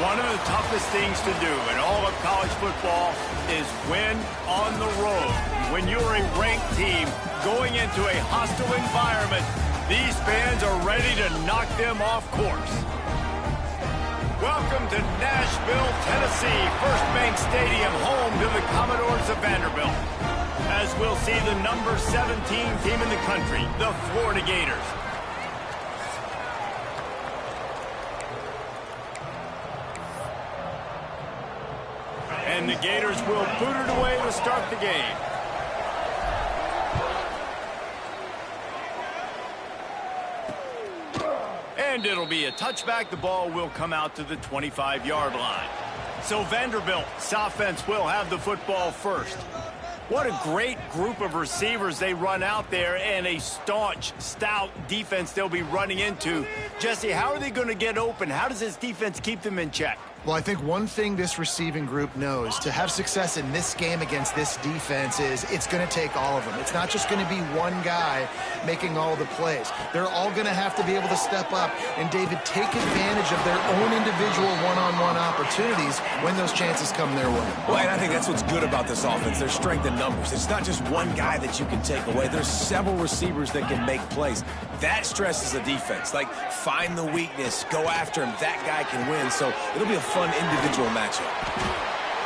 One of the toughest things to do in all of college football is win on the road. When you're a ranked team going into a hostile environment, these fans are ready to knock them off course. Welcome to Nashville, Tennessee, First Bank Stadium, home to the Commodores of Vanderbilt. As we'll see the number 17 team in the country, the Florida Gators. And the Gators will boot it away to start the game. And it'll be a touchback. The ball will come out to the 25-yard line. So Vanderbilt's offense will have the football first. What a great group of receivers they run out there, and a staunch, stout defense they'll be running into. Jesse, how are they going to get open? How does this defense keep them in check? Well, I think one thing this receiving group knows to have success in this game against this defense is it's going to take all of them. It's not just going to be one guy making all the plays. They're all going to have to be able to step up and, David, take advantage of their own individual one-on-one opportunities when those chances come their way. Well, and I think that's what's good about this offense. Their strength in numbers. It's not just one guy that you can take away. There's several receivers that can make plays. That stresses the defense. Like, find the weakness, go after him. That guy can win. So it'll be a fun individual matchup.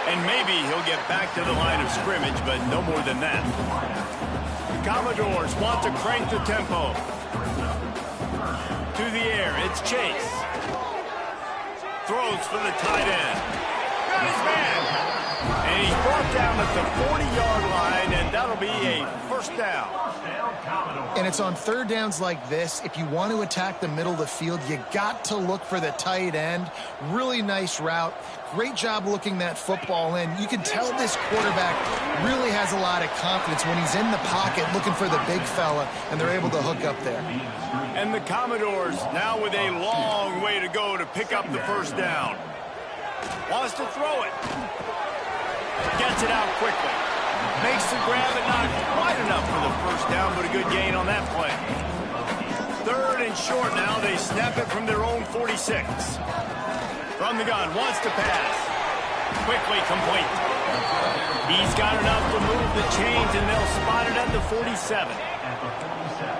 And maybe he'll get back to the line of scrimmage, but no more than that. The Commodores want to crank the tempo. To the air, it's Chase. Throws for the tight end. Got his man. And he's brought down at the 40-yard line, and that'll be a first down. And it's on third downs like this. If you want to attack the middle of the field, you got to look for the tight end. Really nice route. Great job looking that football in. You can tell this quarterback really has a lot of confidence when he's in the pocket looking for the big fella, and they're able to hook up there. And the Commodores now with a long way to go to pick up the first down. Wants to throw it. Gets it out quickly. Makes the grab, and not quite enough for the first down, but a good gain on that play. Third and short now. They snap it from their own 46. From the gun, wants to pass. Quickly complete. He's got enough to move the chains, and they'll spot it at the 47.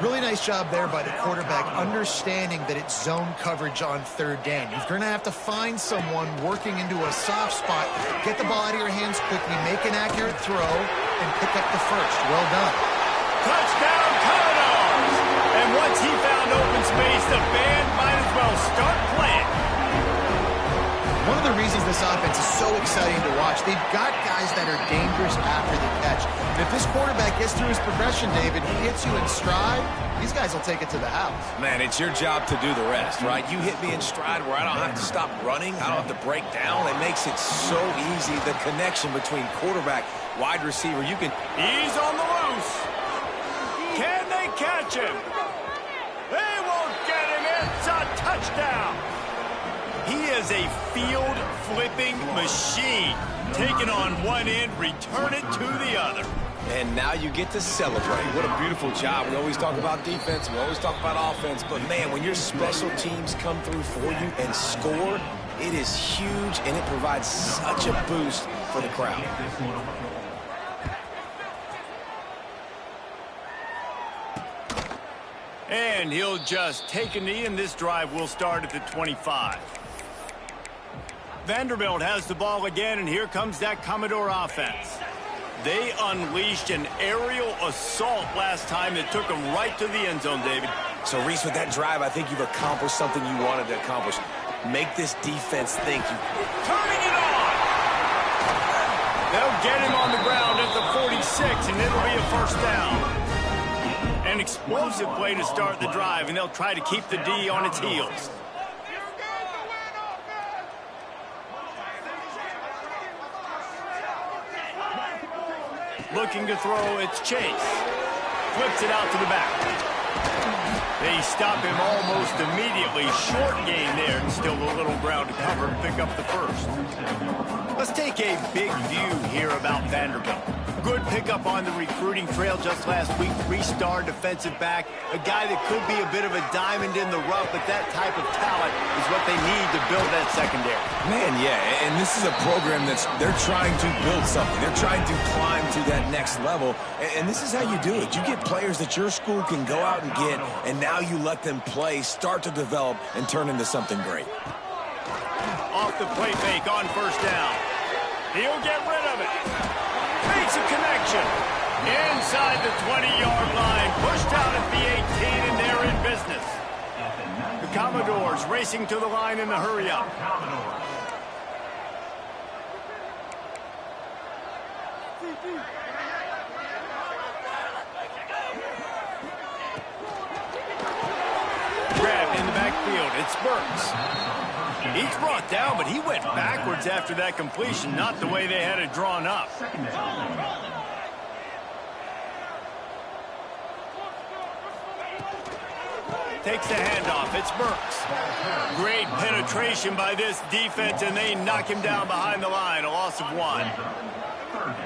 Really nice job there by the quarterback, understanding that it's zone coverage on third down. You're going to have to find someone working into a soft spot, get the ball out of your hands quickly, make an accurate throw, and pick up the first. Well done. Touchdown, Commodores! And once he found open space, the band might as well start playing. One of the reasons this offense is so exciting to watch, they've got guys that are dangerous after the catch. And if this quarterback gets through his progression, David, he hits you in stride, these guys will take it to the house. Man, it's your job to do the rest, right? You hit me in stride where I don't have to stop running. I don't have to break down. It makes it so easy, the connection between quarterback, wide receiver. You can... He's on the loose. Can they catch him? They won't get him. It's a touchdown. He is a field-flipping machine. Taking on one end, return it to the other. And now you get to celebrate. What a beautiful job. We always talk about defense. We always talk about offense. But, man, when your special teams come through for you and score, it is huge, and it provides such a boost for the crowd. And he'll just take a knee, and this drive will start at the 25. Vanderbilt has the ball again, and here comes that Commodore offense. They unleashed an aerial assault last time that took them right to the end zone, David. So, Reese, with that drive, I think you've accomplished something you wanted to accomplish. Make this defense think. Turning it on! They'll get him on the ground at the 46, and it'll be a first down. An explosive play to start the drive, and they'll try to keep the D on its heels. Looking to throw, it's Chase. Flips it out to the back. They stop him almost immediately. Short gain there, and still a little ground to cover to pick up the first. Let's take a big view here about Vanderbilt. Good pickup on the recruiting trail just last week. 3-star defensive back, a guy that could be a bit of a diamond in the rough, but that type of talent is what they need to build that secondary. Man, yeah, and this is a program they're trying to build something. They're trying to climb to that next level, and this is how you do it. You get players that your school can go out and get, and now you let them play, start to develop, and turn into something great. Off the play fake on first down. He'll get rid of it. Makes a connection. Inside the 20-yard line. Pushed out at the 18, and they're in business. The Commodores racing to the line in the hurry-up. Grab in the backfield. It's Burks. He's brought down, but he went backwards after that completion, not the way they had it drawn up. Takes the handoff. It's Burks. Great penetration by this defense, and they knock him down behind the line. A loss of 1.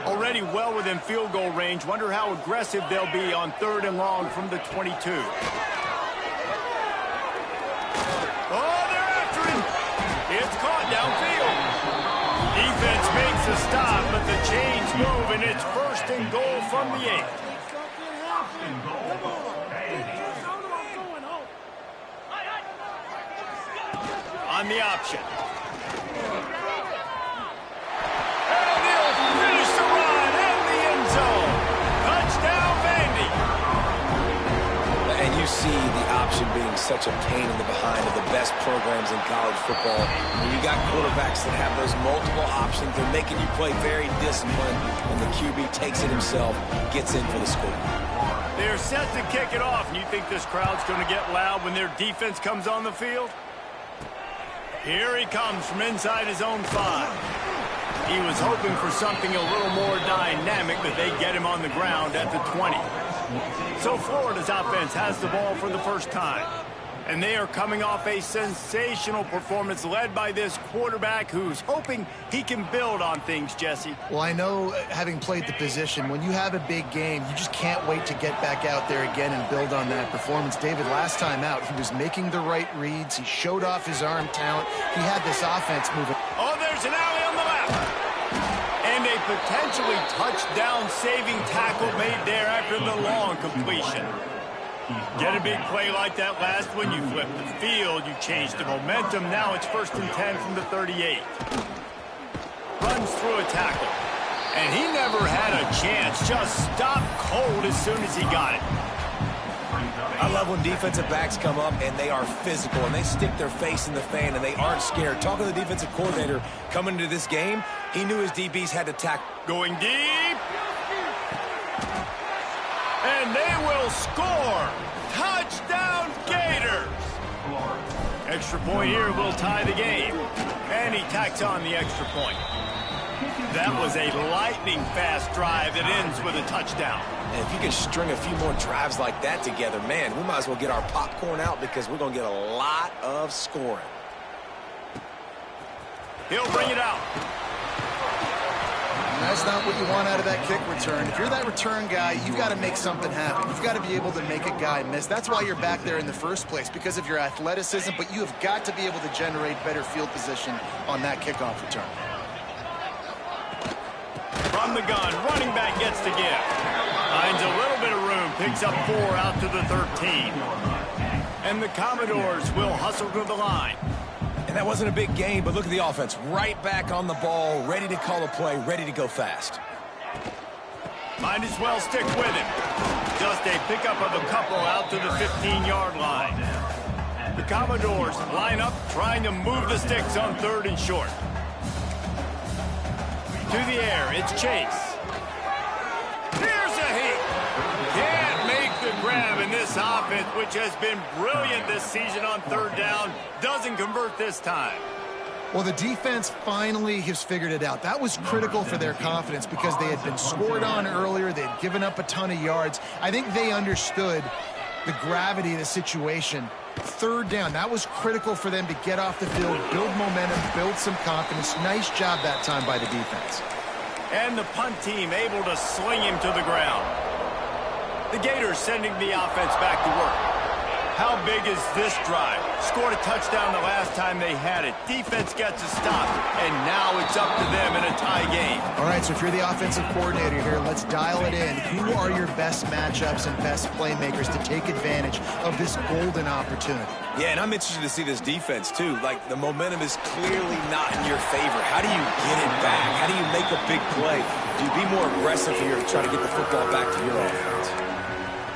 Already well within field goal range. Wonder how aggressive they'll be on 3rd and long from the 22. It's caught downfield. Defense makes a stop, but the chains move, and it's 1st and goal from the 8. On the option. And they'll finish the run in the end zone. Touchdown, Vandy. And you see the option being such a pain in the behind of the best programs in college football. When you got quarterbacks that have those multiple options, they're making you play very disciplined, and the QB takes it himself, gets in for the score. They're set to kick it off, and you think this crowd's going to get loud when their defense comes on the field? Here he comes from inside his own 5. He was hoping for something a little more dynamic, but they get him on the ground at the 20. So Florida's offense has the ball for the first time. And they are coming off a sensational performance led by this quarterback who's hoping he can build on things, Jesse. Well, I know, having played the position, when you have a big game, you just can't wait to get back out there again and build on that performance. David, last time out, he was making the right reads. He showed off his arm talent. He had this offense moving. Oh, there's an alley on the left. And a potentially touchdown-saving tackle made there after the long completion. Get a big play like that last one, you flip the field, you change the momentum. Now it's 1st and 10 from the 38. Runs through a tackle. And he never had a chance. Just stopped cold as soon as he got it. I love when defensive backs come up and they are physical and they stick their face in the fan and they aren't scared. Talking to the defensive coordinator coming into this game, he knew his DBs had to tackle. Going deep. And they will score. Touchdown, Gators. Extra point here will tie the game. And he tacks on the extra point. That was a lightning-fast drive that ends with a touchdown. And if you can string a few more drives like that together, man, we might as well get our popcorn out because we're going to get a lot of scoring. He'll bring it out. That's not what you want out of that kick return. If you're that return guy, you've got to make something happen. You've got to be able to make a guy miss. That's why you're back there in the first place, because of your athleticism, but you have got to be able to generate better field position on that kickoff return. From the gun, running back gets to give. Finds a little bit of room, picks up 4 out to the 13. And the Commodores will hustle to the line. And that wasn't a big game, but look at the offense. Right back on the ball, ready to call a play, ready to go fast. Might as well stick with him. Just a pickup of a couple out to the 15-yard line. The Commodores line up, trying to move the sticks on 3rd and short. To the air, it's Chase. Here's a hit. Can't make the grab in this offense, which has been brilliant this season on 3rd down. Doesn't convert this time. Well, the defense finally has figured it out. That was critical for their confidence because they had been scored on earlier. They had given up a ton of yards. I think they understood the gravity of the situation. 3rd down, that was critical for them to get off the field, build momentum, build some confidence. Nice job that time by the defense. And the punt team able to sling him to the ground. The Gators sending the offense back to work. How big is this drive? Scored a touchdown the last time they had it. Defense gets a stop, and now it's up to them in a tie game. All right, so if you're the offensive coordinator here, let's dial it in. Who are your best matchups and best playmakers to take advantage of this golden opportunity? Yeah, and I'm interested to see this defense, too. Like, the momentum is clearly not in your favor. How do you get it back? How do you make a big play? Do you be more aggressive here to try to get the football back to your offense?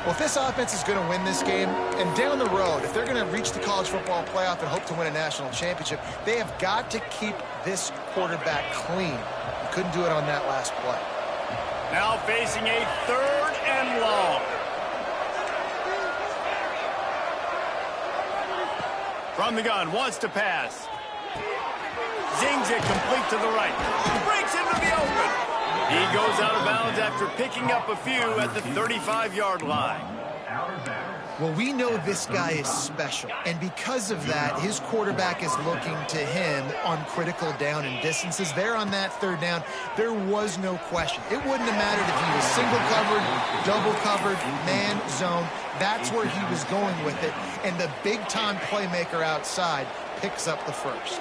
Well, if this offense is going to win this game, and down the road, if they're going to reach the college football playoff and hope to win a national championship, they have got to keep this quarterback clean. You couldn't do it on that last play. Now facing a 3rd and long. From the gun, wants to pass. Zings it complete to the right. Breaks into the open. He goes out of bounds after picking up a few at the 35-yard line. Well, we know this guy is special, and because of that, his quarterback is looking to him on critical down and distances. There on that 3rd down, there was no question. It wouldn't have mattered if he was single covered, double covered, man, zone. That's where he was going with it, and the big-time playmaker outside picks up the first.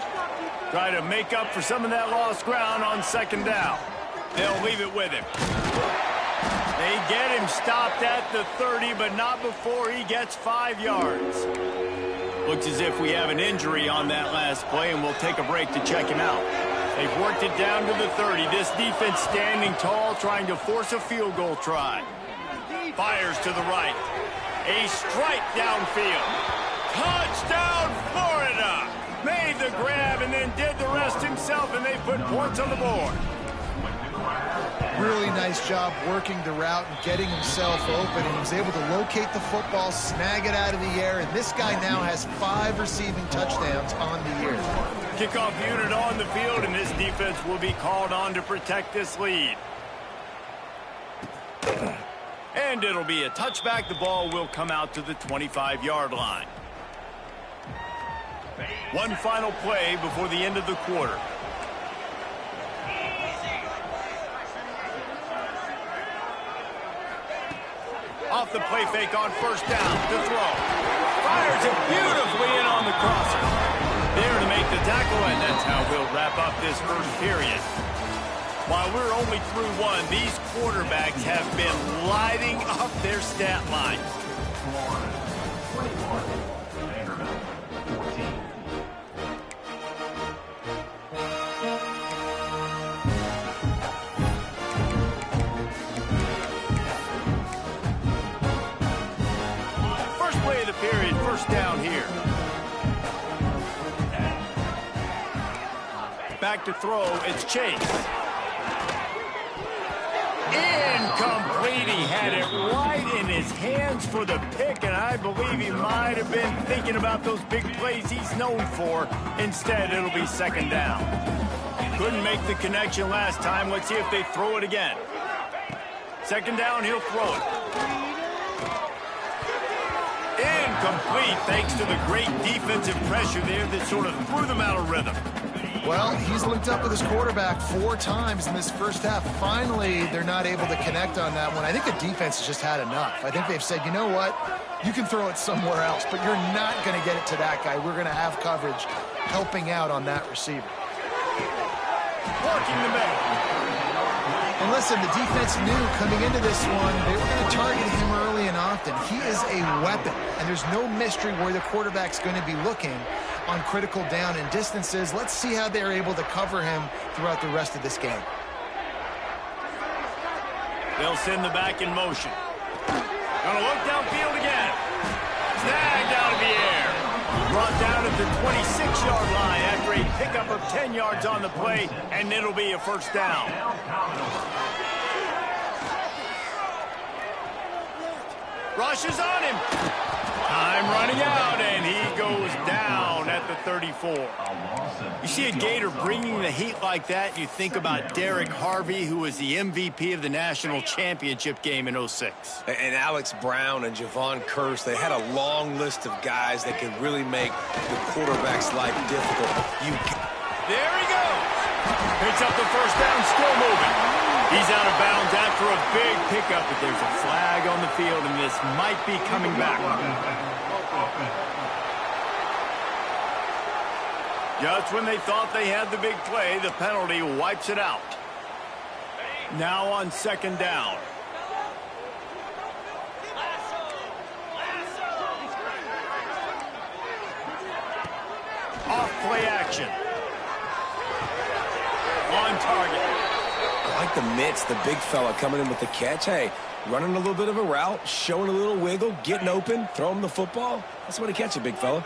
Try to make up for some of that lost ground on 2nd down. They'll leave it with him. They get him stopped at the 30, but not before he gets 5 yards. Looks as if we have an injury on that last play, and we'll take a break to check him out. They've worked it down to the 30. This defense standing tall, trying to force a field goal try. Fires to the right. A strike downfield. Touchdown, Florida! Made the grab and then did the rest himself, and they put points on the board. Really nice job working the route and getting himself open, and he was able to locate the football, snag it out of the air, and this guy now has 5 receiving touchdowns on the year. Kickoff unit on the field, and this defense will be called on to protect this lead. And it'll be a touchback. The ball will come out to the 25-yard line. One final play before the end of the quarter. Off the play fake on 1st down to throw. Fires it beautifully in on the crosser. There to make the tackle, and that's how we'll wrap up this first period. While we're only through one, these quarterbacks have been lighting up their stat lines. Period, 1st down here. Back to throw, it's Chase. Incomplete, he had it right in his hands for the pick, and I believe he might have been thinking about those big plays he's known for. Instead, it'll be 2nd down. Couldn't make the connection last time. Let's see if they throw it again. 2nd down, he'll throw it. Incomplete, thanks to the great defensive pressure there that sort of threw them out of rhythm. Well, he's linked up with his quarterback 4 times in this first half. Finally, they're not able to connect on that one. I think the defense has just had enough. I think they've said, you know what? You can throw it somewhere else, but you're not going to get it to that guy. We're going to have coverage helping out on that receiver. Working the middle. And listen, the defense knew coming into this one, they were going to target him early and often. He is a weapon, and there's no mystery where the quarterback's going to be looking on critical down and distances. Let's see how they're able to cover him throughout the rest of this game. They'll send the back in motion. Gonna look downfield again. Snagged out of the air. Brought down at the 26-yard line after a pickup of 10 yards on the play, and it'll be a 1st down. Rushes on him. Time running out, and he goes down at the 34. You see a Gator bringing the heat like that, you think about Derek Harvey, who was the MVP of the national championship game in 06. And Alex Brown and Javon Curse, they had a long list of guys that could really make the quarterback's life difficult. There he goes. Picks up the 1st down, still moving. He's out of bounds after a big pickup, but there's a flag on the field, and this might be coming back. Just when they thought they had the big play, the penalty wipes it out. Now on second down. Off play action. On target. I like the mitts, the big fella coming in with the catch. Hey, running a little bit of a route, showing a little wiggle, getting open, throw him the football. That's what he catch it, big fella.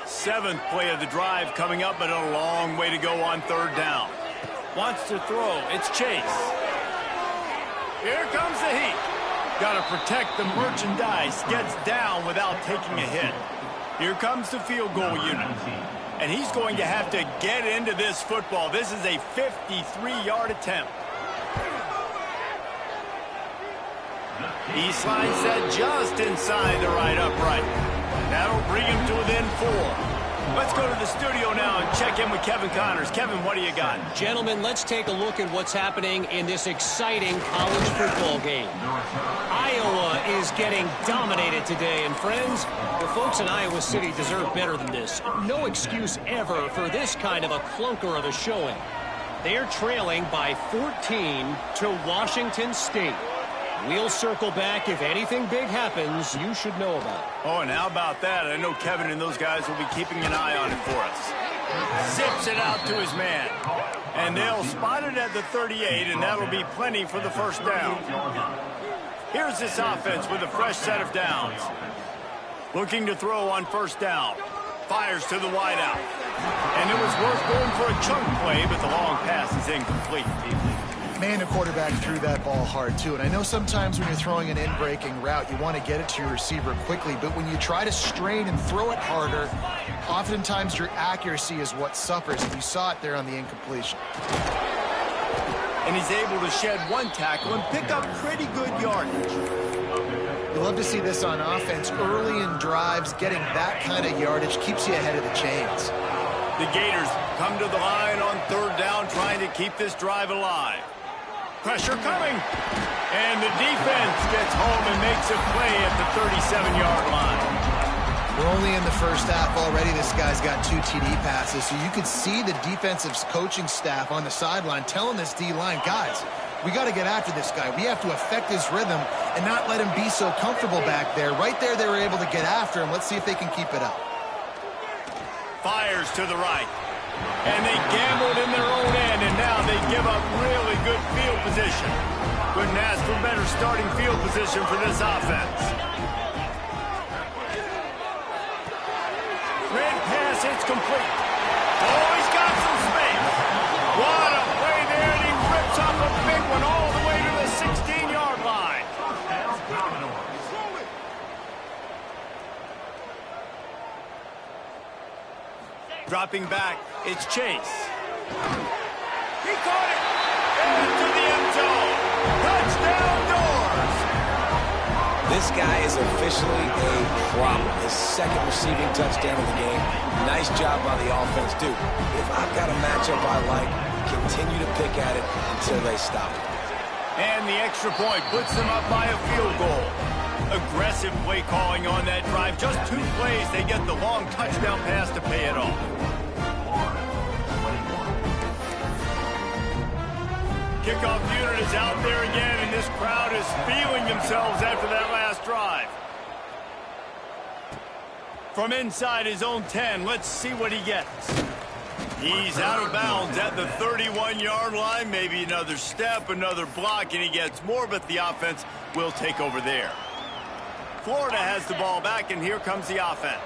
Seventh play of the drive coming up, but a long way to go on third down. Wants to throw. It's Chase. Here comes the heat. Got to protect the merchandise. Gets down without taking a hit. Here comes the field goal unit. And he's going to have to get into this football. This is a 53-yard attempt. He slides that just inside the right upright. That'll bring him to within 4. Let's go to the studio now and check in with Kevin Connors. Kevin, what do you got? Gentlemen, let's take a look at what's happening in this exciting college football game. Iowa is getting dominated today, and friends, the folks in Iowa City deserve better than this. No excuse ever for this kind of a clunker of a showing. They're trailing by 14 to Washington State. We'll circle back. If anything big happens, you should know about it. Oh, and how about that? I know Kevin and those guys will be keeping an eye on it for us. Zips it out to his man. And they'll spot it at the 38, and that'll be plenty for the first down. Here's this offense with a fresh set of downs. Looking to throw on first down. Fires to the wideout. And it was worth going for a chunk play, but the long pass is incomplete. Man, the quarterback threw that ball hard, too. And I know sometimes when you're throwing an in-breaking route, you want to get it to your receiver quickly. But when you try to strain and throw it harder, oftentimes your accuracy is what suffers. And you saw it there on the incompletion. And he's able to shed one tackle and pick up pretty good yardage. You love to see this on offense. Early in drives, getting that kind of yardage keeps you ahead of the chains. The Gators come to the line on third down, trying to keep this drive alive. Pressure coming. And the defense gets home and makes a play at the 37-yard line. We're only in the first half already. This guy's got 2 TD passes. So you could see the defensive coaching staff on the sideline telling this D-line, guys, we got to get after this guy. We have to affect his rhythm and not let him be so comfortable back there. Right there, they were able to get after him. Let's see if they can keep it up. Fires to the right. And they gambled in their own end, and now they give up really good field position. Couldn't ask for better starting field position for this offense. Red pass, it's complete. Oh, he's got some space. What a play there, and he rips off a big one all the way to the 16-yard line. Dropping back, it's Chase. He caught it! Into the end zone! Touchdown, Doors! This guy is officially a problem. His second receiving touchdown of the game. Nice job by the offense, dude. If I've got a matchup I like, continue to pick at it until they stop it. And the extra point puts them up by a field goal. Aggressive play calling on that drive. Just 2 plays, they get the long touchdown pass to pay it off. Kickoff unit is out there again, and this crowd is feeling themselves after that last drive. From inside his own 10, let's see what he gets. He's out of bounds at the 31-yard line. Maybe another step, another block, and he gets more, but the offense will take over there. Florida has the ball back, and here comes the offense.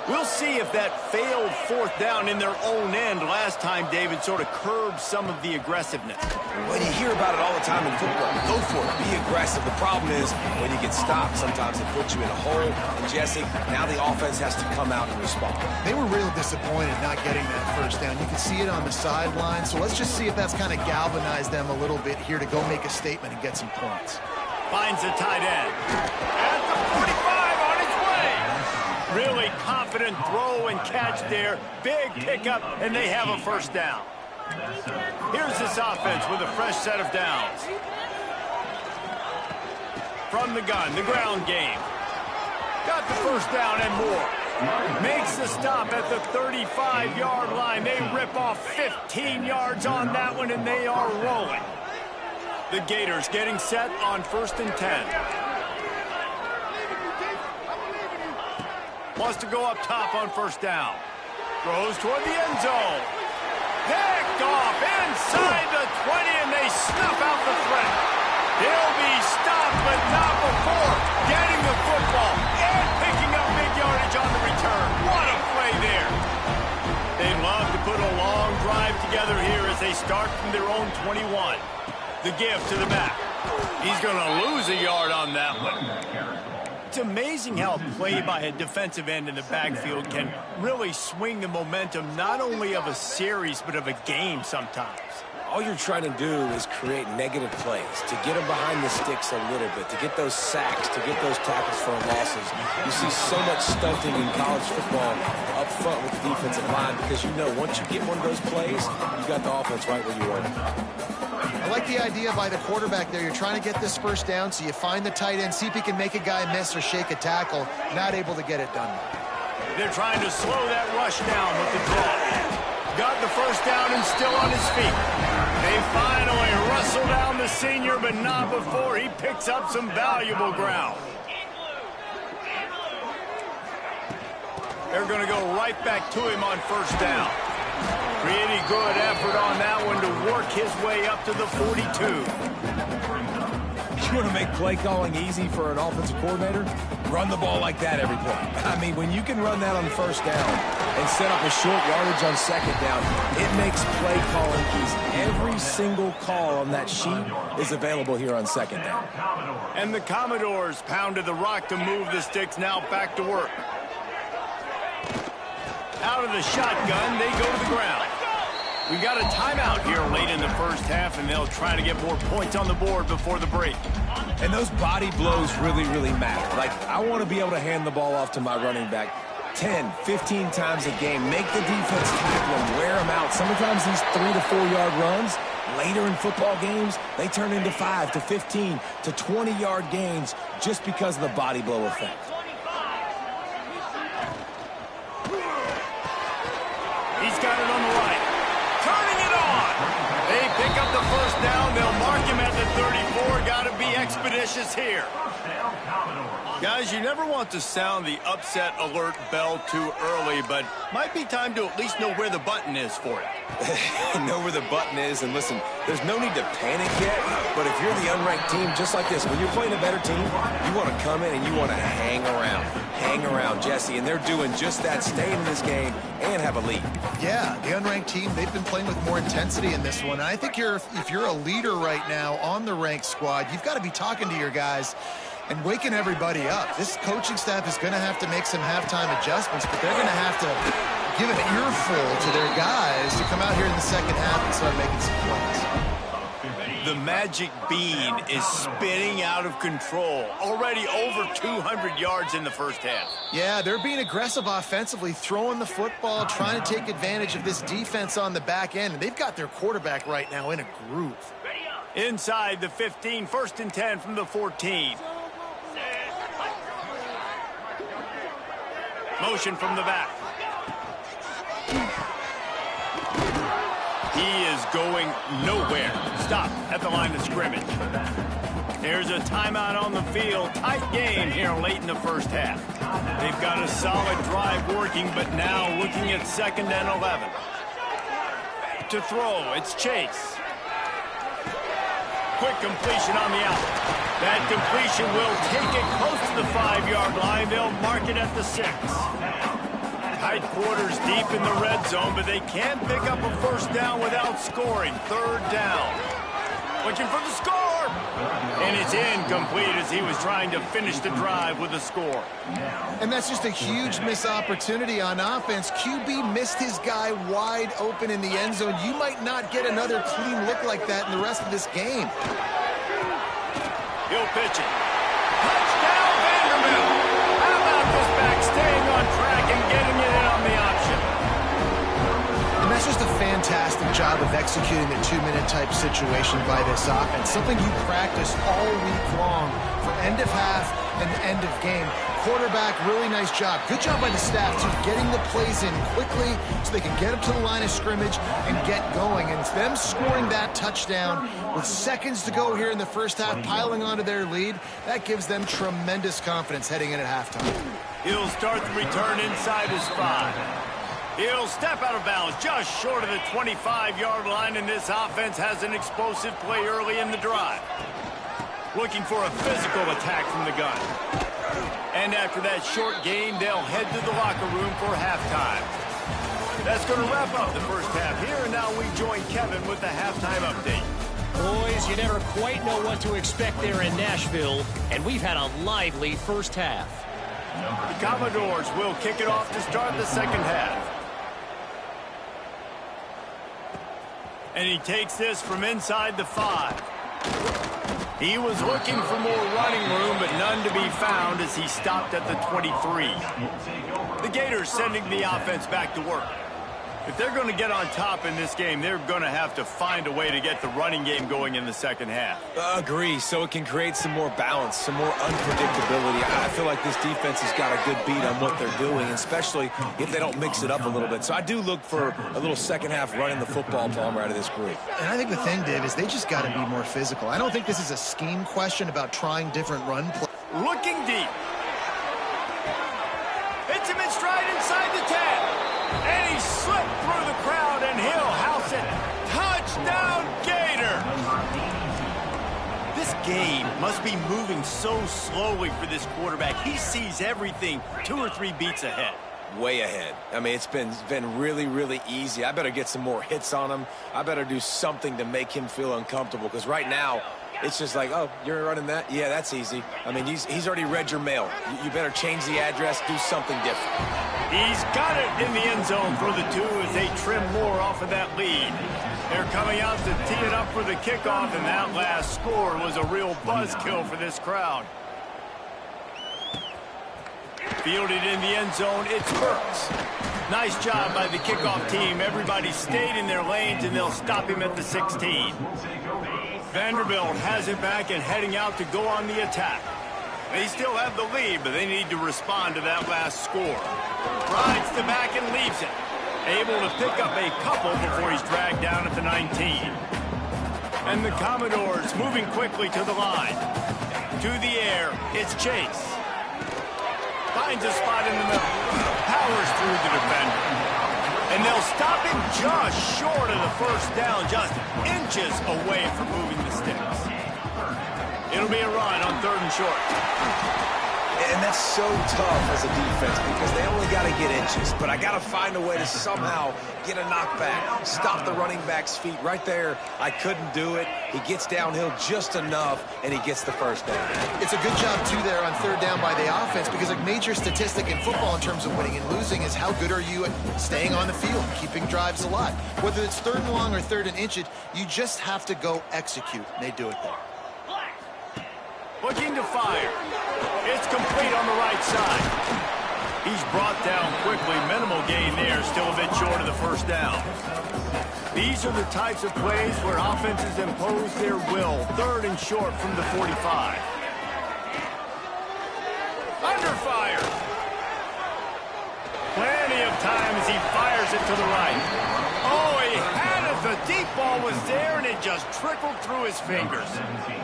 We'll see if that failed fourth down in their own end last time, David, sort of curbed some of the aggressiveness. Well, you hear about it all the time in football. Go for it. Be aggressive. The problem is when you get stopped, sometimes it puts you in a hole. And, Jesse, now the offense has to come out and respond. They were real disappointed not getting that first down. You can see it on the sideline. So let's just see if that's kind of galvanized them a little bit here to go make a statement and get some points. Finds a tight end. At the 45 on its way. Really confident throw and catch there. Big pickup, and they have a first down. Here's this offense with a fresh set of downs. From the gun, the ground game. Got the first down and more. Makes the stop at the 35-yard line. They rip off 15 yards on that one, and they are rolling. The Gators getting set on 1st and 10. Wants to go up top on 1st down. Throws toward the end zone. Picked off inside the 20, and they snuff out the threat. He'll be stopped, but not before getting the football and picking up big yardage on the return. What a play there. They love to put a long drive together here as they start from their own 21. The give to the back. He's going to lose a yard on that one. It's amazing how a play by a defensive end in the backfield can really swing the momentum not only of a series but of a game sometimes. All you're trying to do is create negative plays, to get them behind the sticks a little bit, to get those sacks, to get those tackles for losses. You see so much stunting in college football up front with the defensive line because you know once you get one of those plays, you got the offense right where you want it. I like the idea by the quarterback there. You're trying to get this first down, so you find the tight end, see if he can make a guy miss or shake a tackle. Not able to get it done. They're trying to slow that rush down with the draw. Got the first down and still on his feet. They finally wrestle down the senior, but not before he picks up some valuable ground. They're going to go right back to him on 1st down. Pretty good effort on that one to work his way up to the 42. You want to make play calling easy for an offensive coordinator? Run the ball like that every play. I mean, when you can run that on 1st down and set up a short yardage on 2nd down, it makes play calling easy. Every single call on that sheet is available here on 2nd down. And the Commodores pounded the rock to move the sticks, now back to work. Out of the shotgun, they go to the ground. We got a timeout here late in the 1st half, and they'll try to get more points on the board before the break. And those body blows really, really matter. Like, I want to be able to hand the ball off to my running back 10, 15 times a game. Make the defense tackle them, wear them out. Sometimes these 3 to 4 yard runs, later in football games, they turn into 5 to 15 to 20 yard gains just because of the body blow effect. He's got it on the right. Turning it on. They pick up the first down. They'll mark him at the 34. Got to be expeditious here. Guys, you never want to sound the upset alert bell too early, but might be time to at least know where the button is for it. Know where the button is, and listen, there's no need to panic yet, but if you're the unranked team, just like this, when you're playing a better team, you want to come in and you want to hang around. Hang around, Jesse, and they're doing just that, staying in this game and have a lead. Yeah, the unranked team, they've been playing with more intensity in this one. And I think if you're a leader right now on the ranked squad, you've got to be talking to your guys and waking everybody up. This coaching staff is going to have to make some halftime adjustments, but they're going to have to give an earful to their guys to come out here in the 2nd half and start making some plays. The magic bean is spinning out of control. Already over 200 yards in the 1st half. Yeah, they're being aggressive offensively, throwing the football, trying to take advantage of this defense on the back end. And they've got their quarterback right now in a groove. Inside the 15, 1st and 10 from the 14. Motion from the back. He is going nowhere. Stop at the line of scrimmage. There's a timeout on the field. Tight game here late in the 1st half. They've got a solid drive working, but now looking at 2nd and 11. To throw, it's Chase. Quick completion on the out. That completion will take it close to the 5-yard line. They'll mark it at the 6. Tight quarters deep in the red zone, but they can't pick up a 1st down without scoring. 3rd down. Looking for the score. And it's incomplete as he was trying to finish the drive with a score. And that's just a huge missed opportunity on offense. QB missed his guy wide open in the end zone. You might not get another clean look like that in the rest of this game. He'll pitch it. Touchdown, Vanderbilt. How about this back staying on track and getting it in on the option? And That's just a fantastic job of executing the 2-minute type situation by this offense. Something you practice all week long for end of half and end of game. Quarterback, really nice job. Good job by the staff, too, getting the plays in quickly so they can get up to the line of scrimmage and get going. And it's them scoring that touchdown with seconds to go here in the first half, piling onto their lead. That gives them tremendous confidence heading in at halftime. He'll start the return inside his 5. He'll step out of bounds just short of the 25-yard line, and this offense has an explosive play early in the drive. Looking for a physical attack from the gun. And after that short gain, they'll head to the locker room for halftime. That's going to wrap up the first half here, and now we join Kevin with the halftime update. Boys, you never quite know what to expect there in Nashville, and we've had a lively first half. The Commodores will kick it off to start the second half. And he takes this from inside the 5. He was looking for more running room, but none to be found as he stopped at the 23. The Gators sending the offense back to work. If they're going to get on top in this game, they're going to have to find a way to get the running game going in the second half. Agree, so it can create some more balance, some more unpredictability. I feel like this defense has got a good beat on what they're doing, especially if they don't mix it up a little bit. So I do look for a little second half running the football Palmer out of this group. And I think the thing, Dave, is they just got to be more physical. I don't think this is a scheme question about trying different run plays. Looking deep. Hits him in stride inside the 10. And he slipped through the crowd, and he'll house it. Touchdown, Gator! This game must be moving so slowly for this quarterback. He sees everything 2 or 3 beats ahead. Way ahead. I mean, it's been really, really easy. I better get some more hits on him. I better do something to make him feel uncomfortable, because right now, it's just like, oh, you're running that? Yeah, that's easy. I mean, he's already read your mail. You better change the address, do something different. He's got it in the end zone for the 2 as they trim more off of that lead. They're coming out to tee it up for the kickoff, and that last score was a real buzzkill for this crowd. Fielded in the end zone, it's Burks. Nice job by the kickoff team. Everybody stayed in their lanes, and they'll stop him at the 16. Vanderbilt has it back and heading out to go on the attack. They still have the lead, but they need to respond to that last score. Rides the back and leaves it. Able to pick up a couple before he's dragged down at the 19. And the Commodores moving quickly to the line. To the air, it's Chase. Finds a spot in the middle. Powers through the defender. And they'll stop him just short of the first down, just inches away from moving the sticks. It'll be a run on 3rd and short. And that's so tough as a defense because they only got to get inches. But I got to find a way to somehow get a knockback, stop the running back's feet. Right there, I couldn't do it. He gets downhill just enough, and he gets the first down. It's a good job, too, there on 3rd down by the offense because a major statistic in football in terms of winning and losing is how good are you at staying on the field, keeping drives alive. Whether it's 3rd and long or 3rd and inches, you just have to go execute, and they do it there. Looking to fire. It's complete on the right side. He's brought down quickly. Minimal gain there. Still a bit short of the first down. These are the types of plays where offenses impose their will. 3rd and short from the 45. Under fire. Plenty of time as he fires it to the right. Oh, he had it. The deep ball was there, and it just trickled through his fingers.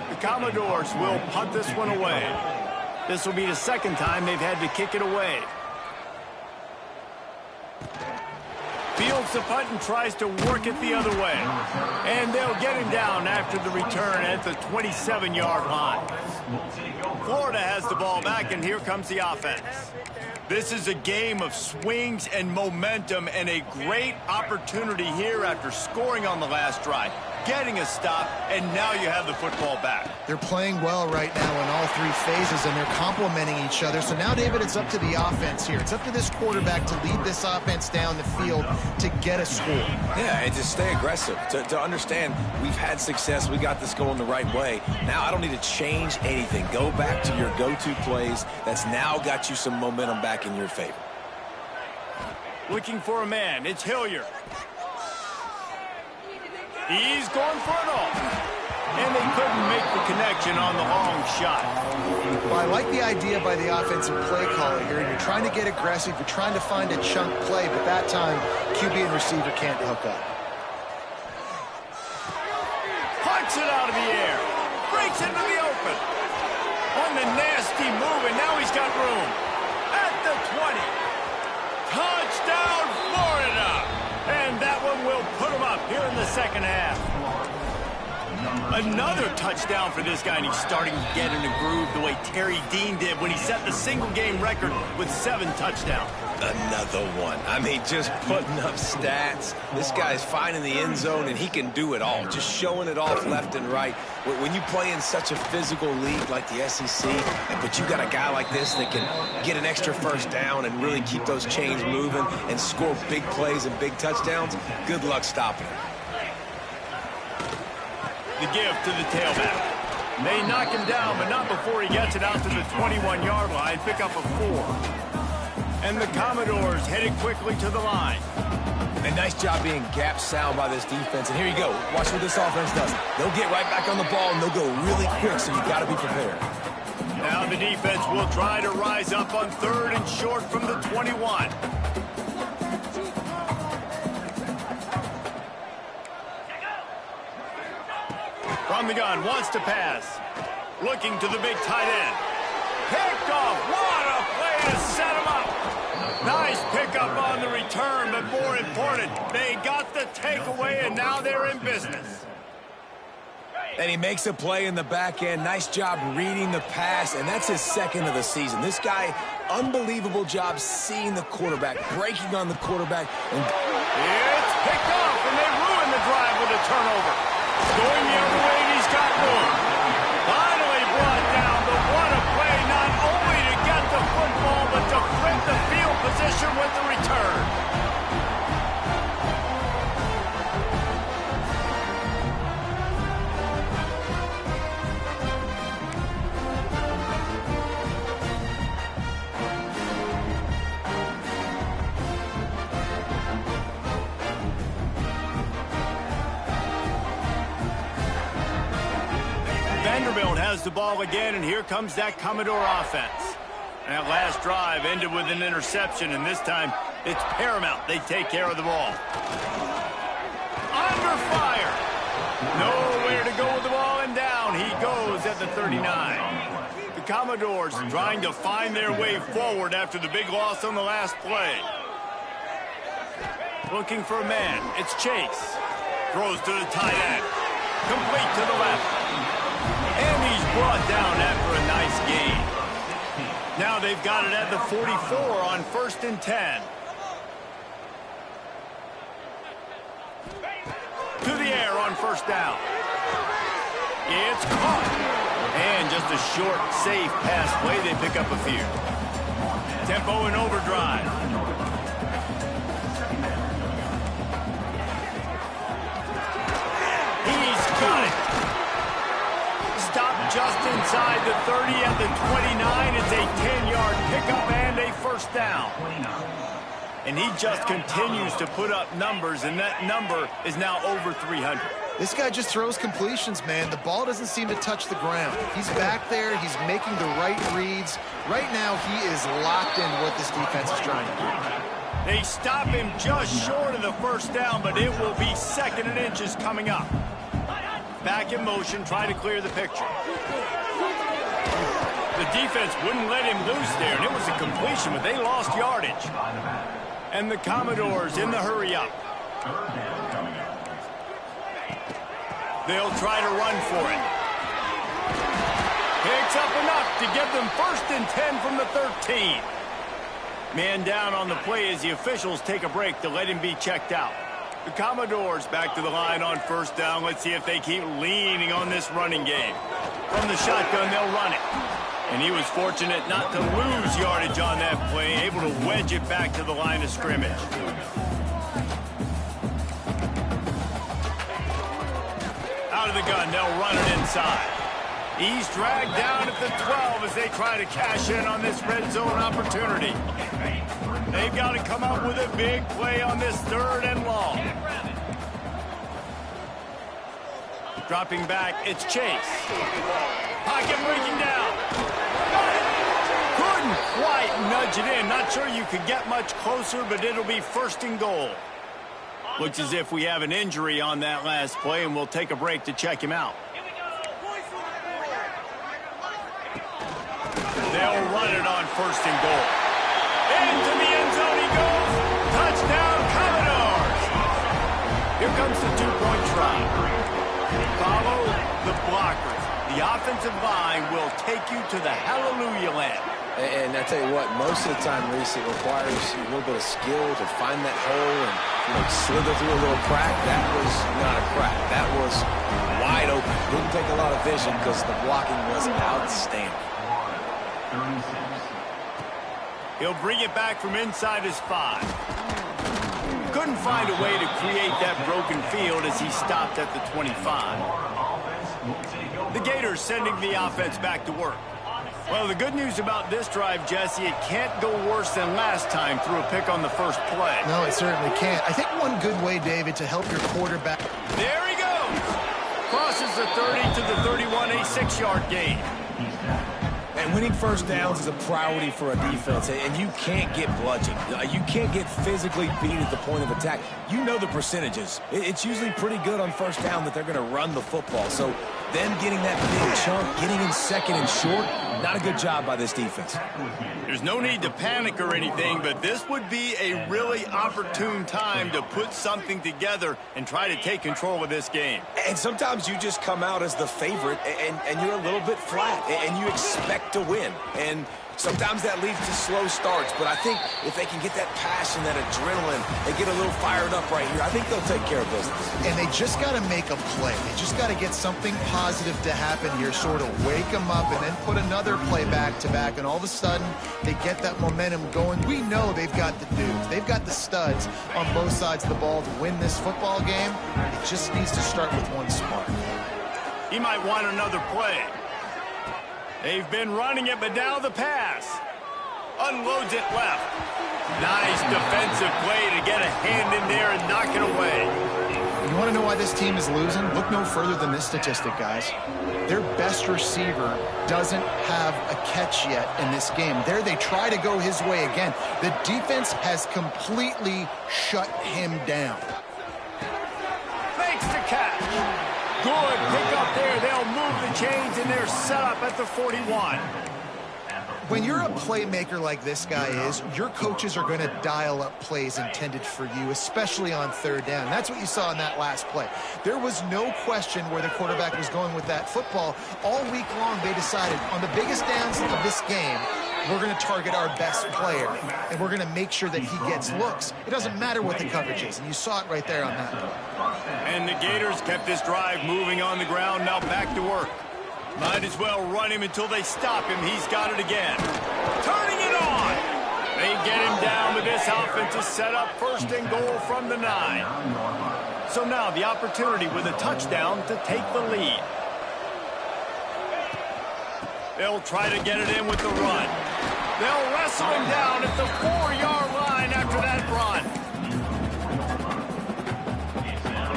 The Commodores will punt this one away. This will be the 2nd time they've had to kick it away. Fields the punt and tries to work it the other way. And they'll get him down after the return at the 27-yard line. Florida has the ball back, and here comes the offense. This is a game of swings and momentum, and a great opportunity here after scoring on the last drive, getting a stop, and now you have the football back. They're playing well right now in all 3 phases, and they're complementing each other. So now, David, it's up to the offense here. It's up to this quarterback to lead this offense down the field to get a score. Yeah, and to stay aggressive, to understand we've had success, we got this going the right way. Now I don't need to change anything. Go back to your go-to plays. That's now got you some momentum back in your favor. Looking for a man. It's Hilliard. He's going for it all. And they couldn't make the connection on the long shot. Well, I like the idea by the offensive play caller here. You're trying to get aggressive. You're trying to find a chunk play, but that time, QB and receiver can't hook up. Punts it out of the air. Breaks into the open. On the nasty move, and now he's got room. At the 20. Touchdown, Florida! And that one will put him up here in the second half. Another touchdown for this guy, and he's starting to get in a groove the way Terry Dean did when he set the single-game record with 7 touchdowns. Another one. I mean, just putting up stats. This guy's finding the end zone, and he can do it all. Just showing it off left and right. When you play in such a physical league like the SEC, but you got a guy like this that can get an extra first down and really keep those chains moving and score big plays and big touchdowns, good luck stopping him. The give to the tailback. They knock him down, but not before he gets it out to the 21-yard line. Pick up a 4. And the Commodores headed quickly to the line. A nice job being gap sound by this defense. And here you go. Watch what this offense does. They'll get right back on the ball, and they'll go really quick, so you got to be prepared. Now the defense will try to rise up on 3rd and short from the 21. From the gun, wants to pass. Looking to the big tight end. Picked off. What a play to set him up. Nice pickup on the return, but more important, they got the takeaway, and now they're in business. And he makes a play in the back end. Nice job reading the pass, and that's his 2nd of the season. This guy, unbelievable job seeing the quarterback, breaking on the quarterback. And it's picked off, and they ruin the drive with a turnover. Going the other way, and he's got more. Finally brought down, but what a play, not only to get the football, but to flip the field position with the return. Vanderbilt has the ball again, and here comes that Commodore offense. That last drive ended with an interception, and this time it's paramount they take care of the ball. Under fire. Nowhere to go with the ball, and down he goes at the 39. The Commodores trying to find their way forward after the big loss on the last play. Looking for a man. It's Chase. Throws to the tight end. Complete to the left. And he's brought down after a nice gain. Now they've got it at the 44 on 1st and 10. To the air on 1st down. It's caught. And just a short, safe pass play. They pick up a few. Tempo and overdrive. He's got it. Stop just inside the 30 at the 29. It's a 10-yard pickup and a 1st down. And he just continues to put up numbers, and that number is now over 300. This guy just throws completions, man. The ball doesn't seem to touch the ground. He's back there. He's making the right reads. Right now, he is locked into what this defense is trying to do. They stop him just short of the 1st down, but it will be 2nd and inches coming up. Back in motion, trying to clear the picture. The defense wouldn't let him loose there, and it was a completion, but they lost yardage. And the Commodores in the hurry-up. They'll try to run for it. Picks up enough to give them 1st and 10 from the 13. Man down on the play as the officials take a break to let him be checked out. The Commodores back to the line on 1st down. Let's see if they keep leaning on this running game. From the shotgun, they'll run it. And he was fortunate not to lose yardage on that play, able to wedge it back to the line of scrimmage. Out of the gun, they'll run it inside. He's dragged down at the 12 as they try to cash in on this red zone opportunity. They've got to come up with a big play on this 3rd and long. Dropping back, it's Chase. Pocket breaking down. Couldn't quite nudge it in. Not sure you could get much closer, but it'll be first and goal. Looks as if we have an injury on that last play, and we'll take a break to check him out. They'll run it on first and goal. Into the end zone he goes. Touchdown, Commodores. Here comes the two-point try. Follow the blockers. The offensive line will take you to the hallelujah land. And I tell you what, most of the time, Reese, it requires a little bit of skill to find that hole and slither through a little crack. That was not a crack. That was wide open. Didn't take a lot of vision because the blocking was outstanding. He'll bring it back from inside his 5. Couldn't find a way to create that broken field as he stopped at the 25. The Gators sending the offense back to work. Well, the good news about this drive, Jesse, it can't go worse than last time through a pick on the first play. No, it certainly can't. I think one good way, David, to help your quarterback. There he goes. Crosses the 30 to the 31, a 6-yard gain. And winning first downs is a priority for a defense, and you can't get bludgeoned. You can't get physically beat at the point of attack. You know the percentages. It's usually pretty good on first down that they're going to run the football. So them getting that big chunk, getting in second and short, not a good job by this defense. There's no need to panic or anything, but this would be a really opportune time to put something together and try to take control of this game. And sometimes you just come out as the favorite, and you're a little bit flat, and you expect to win. And sometimes that leads to slow starts, but I think if they can get that passion, that adrenaline, they get a little fired up right here, I think they'll take care of business. And they just got to make a play. They just got to get something positive to happen here, sort of wake them up and then put another play back-to-back, and all of a sudden they get that momentum going. We know they've got the dudes. They've got the studs on both sides of the ball to win this football game. It just needs to start with one spark. He might want another play. They've been running it, but now the pass. Unloads it left. Nice defensive play to get a hand in there and knock it away. You want to know why this team is losing? Look no further than this statistic, guys. Their best receiver doesn't have a catch yet in this game. There they try to go his way again. The defense has completely shut him down. Makes the catch. Good pick up there. They'll move the chains, and they're set up at the 41. When you're a playmaker like this guy is, your coaches are going to dial up plays intended for you, especially on third down. That's what you saw in that last play. There was no question where the quarterback was going with that football. All week long, they decided on the biggest downs of this game, we're going to target our best player, and we're going to make sure that he gets looks. It doesn't matter what the coverage is, and you saw it right there on that play. And the Gators kept this drive moving on the ground, now back to work. Might as well run him until they stop him. He's got it again. Turning it on. They get him down, but this offense is set up first and goal from the 9. So now the opportunity with a touchdown to take the lead. They'll try to get it in with the run. They'll wrestle him down at the 4-yard line after that run.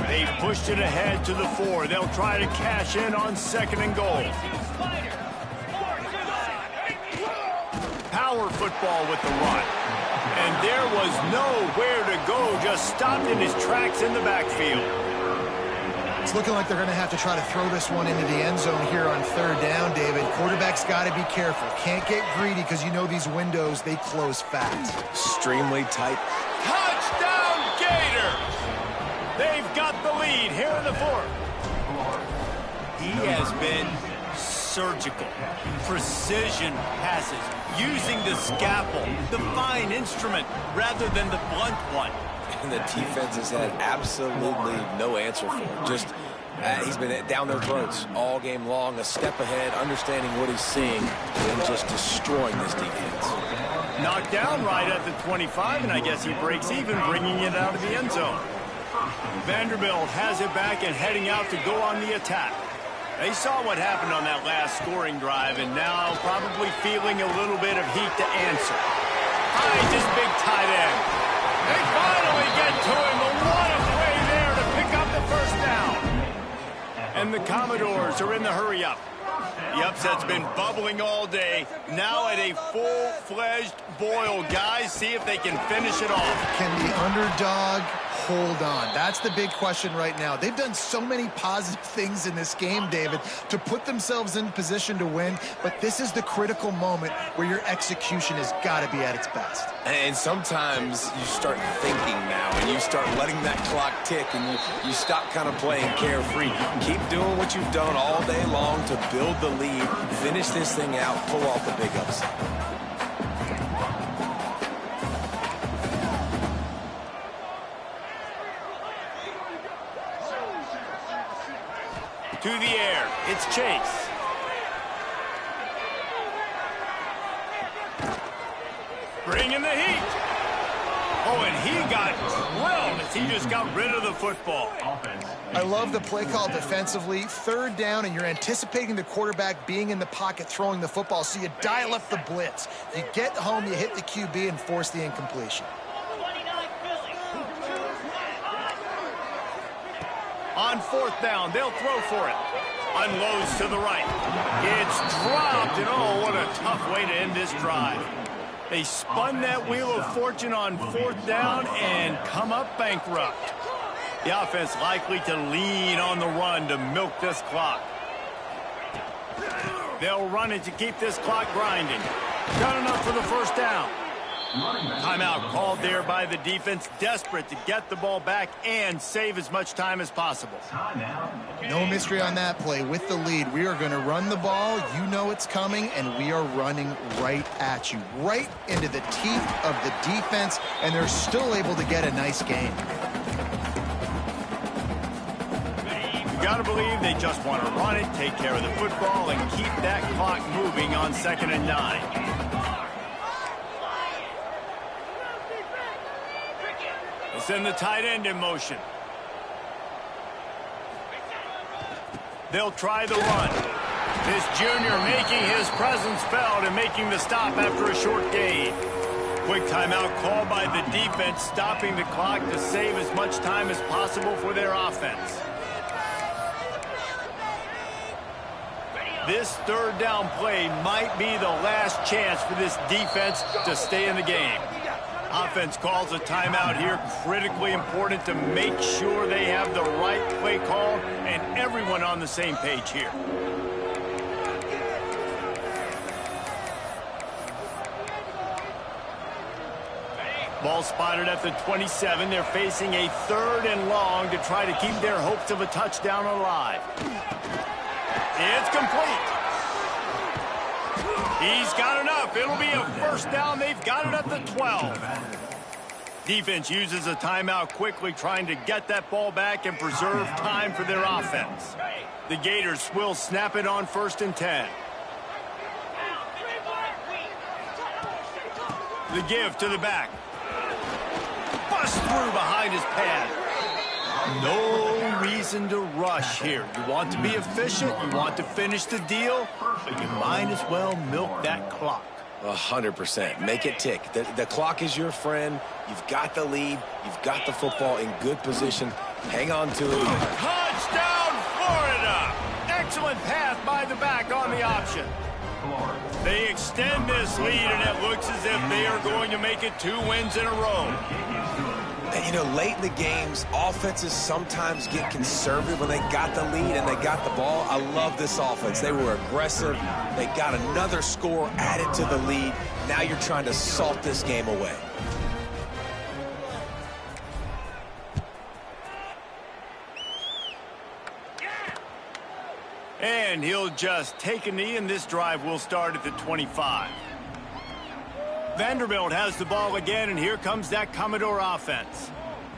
They pushed it ahead to the 4. They'll try to cash in on second and goal. Power football with the run. And there was nowhere to go, just stopped in his tracks in the backfield. It's looking like they're going to have to try to throw this one into the end zone here on third down, David. Quarterback's got to be careful. Can't get greedy because you know these windows, they close fast. Extremely tight. Touchdown, Gators! They've got the lead here in the 4th. He has been surgical. Precision passes, using the scalpel, the fine instrument, rather than the blunt one. And the defense has had absolutely no answer for it. Just, he's been down their throats all game long, a step ahead, understanding what he's seeing, and just destroying this defense. Knocked down right at the 25, and I guess he breaks even, bringing it out of the end zone. Vanderbilt has it back and heading out to go on the attack. They saw what happened on that last scoring drive, and now probably feeling a little bit of heat to answer. Finds his big tight end. They finally get to him, but what a play there to pick up the first down. And the Commodores are in the hurry-up. The upset's been bubbling all day. Now at a full-fledged boil. Guys, see if they can finish it off. Can the underdog hold on? That's the big question right now. They've done so many positive things in this game, David, to put themselves in position to win, but this is the critical moment where your execution has got to be at its best. And sometimes you start thinking now, and you start letting that clock tick, and you stop kind of playing carefree. Keep doing what you've done all day long to build the lead, finish this thing out, pull off the big upset. To the air, it's Chase. Bringing the heat. Oh, and he got drilled as he just got rid of the football. I love the play call defensively. Third down, and you're anticipating the quarterback being in the pocket throwing the football, so you dial up the blitz. You get home, you hit the QB, and force the incompletion. On fourth down, they'll throw for it. Unloads to the right. It's dropped, and oh, what a tough way to end this drive. They spun that wheel of fortune on fourth down and come up bankrupt. The offense likely to lean on the run to milk this clock. They'll run it to keep this clock grinding. Got enough for the first down. Timeout called there by the defense, desperate to get the ball back and save as much time as possible. No mystery on that play. With the lead, we are going to run the ball. You know it's coming, and we are running right at you, right into the teeth of the defense, and they're still able to get a nice game. You got to believe they just want to run it, take care of the football, and keep that clock moving on 2nd and 9. Send the tight end in motion. They'll try the run. This junior making his presence felt and making the stop after a short gain. Quick timeout called by the defense, stopping the clock to save as much time as possible for their offense. This third down play might be the last chance for this defense to stay in the game. Offense calls a timeout here, critically important to make sure they have the right play call and everyone on the same page here. Ball spotted at the 27. They're facing a 3rd and long to try to keep their hopes of a touchdown alive. It's complete. He's got enough. It'll be a first down. They've got it at the 12. Defense uses a timeout quickly, trying to get that ball back and preserve time for their offense. The Gators will snap it on 1st and 10. The give to the back. Bust through behind his pad. No reason to rush here. You want to be efficient, you want to finish the deal, but you might as well milk that clock. 100%. Make it tick. The clock is your friend. You've got the lead. You've got the football in good position. Hang on to it. Touchdown, Florida! Excellent pass by the back on the option. They extend this lead, and it looks as if they are going to make it 2 wins in a row. And, you know, late in the games, offenses sometimes get conservative when they got the lead and they got the ball. I love this offense. They were aggressive. They got another score added to the lead. Now you're trying to salt this game away. And he'll just take a knee, and this drive will start at the 25. Vanderbilt has the ball again, and here comes that Commodore offense.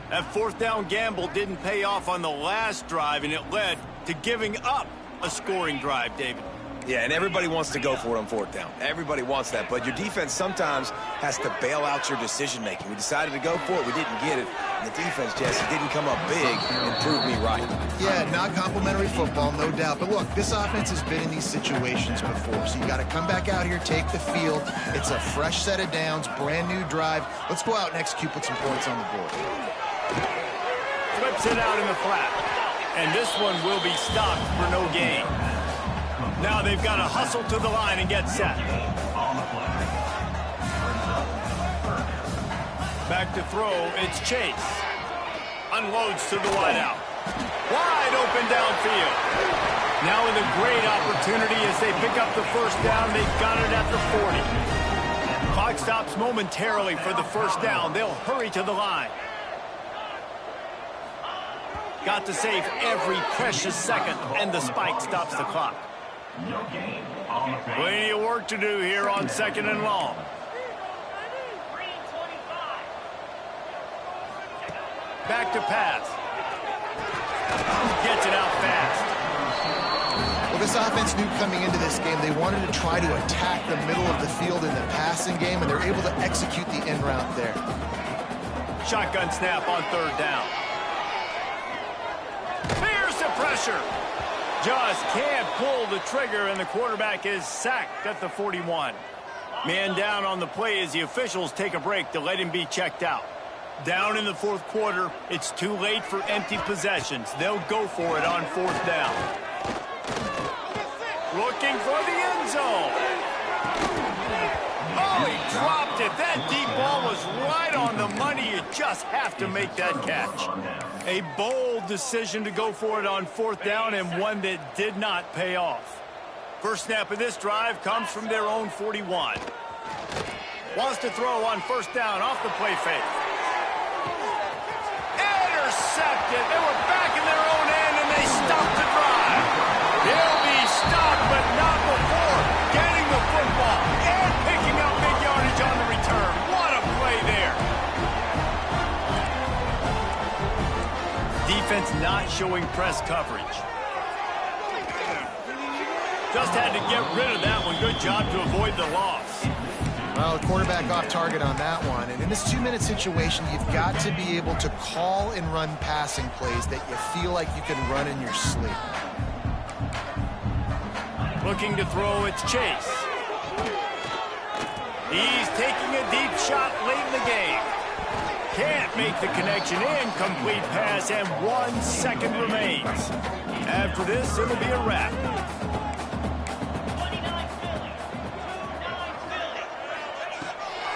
That 4th down gamble didn't pay off on the last drive, and it led to giving up a scoring drive, David. Yeah, and everybody wants to go for it on 4th down. Everybody wants that, but your defense sometimes has to bail out your decision-making. We decided to go for it. We didn't get it. And the defense, Jesse, didn't come up big and prove me right. Yeah, not complimentary football, no doubt. But look, this offense has been in these situations before, so you got to come back out here, take the field. It's a fresh set of downs, brand new drive. Let's go out and execute, put some points on the board. Flips it out in the flat. And this one will be stopped for no gain. Now they've got to hustle to the line and get set. Back to throw, it's Chase. Unloads to the wideout. Wide open downfield. Now with a great opportunity as they pick up the first down. They've got it at the 40. Clock stops momentarily for the first down. They'll hurry to the line. Got to save every precious second, and the spike stops the clock. Plenty of work to do here on 2nd and long. Back to pass. Gets it out fast. Well, this offense knew coming into this game they wanted to try to attack the middle of the field in the passing game, and they're able to execute the in route there. Shotgun snap on 3rd down. Here's the pressure. Just can't pull the trigger, and the quarterback is sacked at the 41. Man down on the play as the officials take a break to let him be checked out. Down in the 4th quarter, it's too late for empty possessions. They'll go for it on 4th down. Looking for the end zone. Oh, he dropped it. That deep ball was right on the money. You just have to make that catch. A bold decision to go for it on 4th down, and one that did not pay off. First snap of this drive comes from their own 41. Wants to throw on 1st down off the play fake. Intercepted. They were back in their own end, and they stopped the drive. He'll be stopped, but not before getting the football and picking up big yardage on the return. What a play there. Defense not showing press coverage. Just had to get rid of that one. Good job to avoid the loss. Well, the quarterback off target on that one. And in this 2-minute situation, you've got to be able to call and run passing plays that you feel like you can run in your sleep. Looking to throw, it's Chase. He's taking a deep shot late in the game. Can't make the connection. Incomplete pass, and 1 second remains. After this, it'll be a wrap.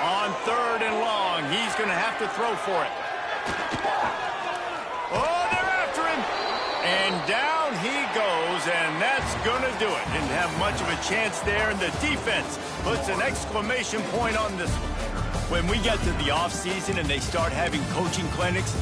On 3rd and long, he's going to have to throw for it. Oh, they're after him. And down he goes, and that's going to do it. Didn't have much of a chance there, and the defense puts an exclamation point on this one. When we get to the offseason and they start having coaching clinics,